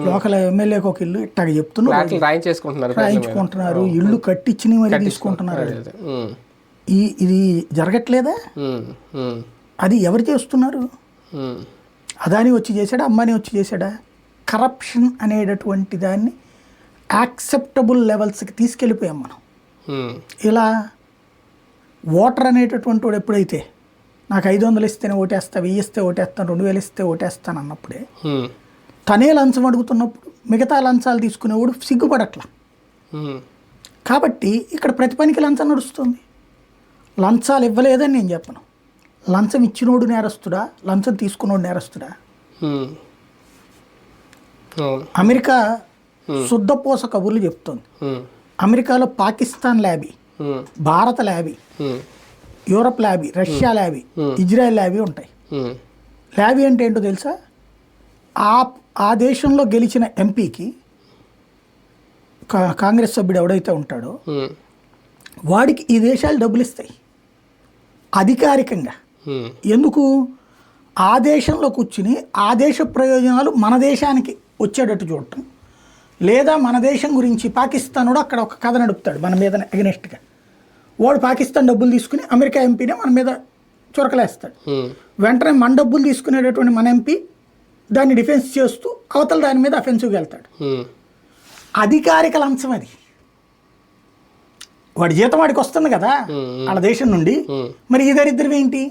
Local ఎమ్మెల్యేకి ఒక ఇల్లు ఇట్టాగ చెప్తున్నారు, రాయించుకుంటున్నారు, ఇల్లు కట్టించి మరి తీసుకుంటున్నారు. ఇది జరగట్లేదా? అది ఎవరు చేస్తున్నారు? అదాని వచ్చి చేశాడా, అంబానీ వచ్చి చేశాడా? కరప్షన్ అనేటటువంటి దాన్ని యాక్సెప్టబుల్ లెవెల్స్కి తీసుకెళ్ళిపోయాం మనం. ఇలా ఓటర్ అనేటటువంటి వాడు ఎప్పుడైతే నాకు 500 ఇస్తేనే ఓటేస్తా, 1000 ఇస్తే ఓటేస్తాను, 2000 ఇస్తే ఓటేస్తాను అన్నప్పుడే తనే లంచం అడుగుతున్నప్పుడు మిగతా లంచాలు తీసుకునేవాడు సిగ్గుపడట్లా. కాబట్టి ఇక్కడ ప్రతి పనికి లంచం నడుస్తుంది. లంచాలు ఇవ్వలేదని నేను చెప్పను. లంచం ఇచ్చినోడు నేరస్తుడా, లంచం తీసుకున్నోడు నేరస్తుడా? అమెరికా శుద్ధపోస కబుర్లు చెప్తుంది. అమెరికాలో పాకిస్తాన్ ల్యాబీ, భారత lobby, Europe lobby, Russia lobby, Israel lobby ఉంటాయి. ల్యాబీ అంటే ఏంటో తెలుసా? ఆ దేశంలో గెలిచిన ఎంపీకి కాంగ్రెస్ సభ్యుడు ఎవడైతే ఉంటాడో వాడికి ఈ దేశాలు డబ్బులు ఇస్తాయి అధికారికంగా. ఎందుకు? ఆ దేశంలో కూర్చుని ఆ దేశ ప్రయోజనాలు మన దేశానికి వచ్చేటట్టు చూడటం, లేదా మన దేశం గురించి పాకిస్తాన్ కూడా అక్కడ ఒక కథ నడుపుతాడు మన మీద అగెనెస్ట్గా. వాడు పాకిస్తాన్ డబ్బులు తీసుకుని అమెరికా ఎంపీనే మన మీద చురకలేస్తాడు. వెంటనే మన డబ్బులు తీసుకునేటటువంటి మన ఎంపీ దాన్ని డిఫెన్స్ చేస్తూ అవతల దాని మీద అఫెన్సివ్గా వెళ్తాడు. అధికారిక లంచం అది. వాడి జీతం వాడికి వస్తుంది కదా వాళ్ళ దేశం నుండి. మరి ఈ దరిద్రం ఏంటి?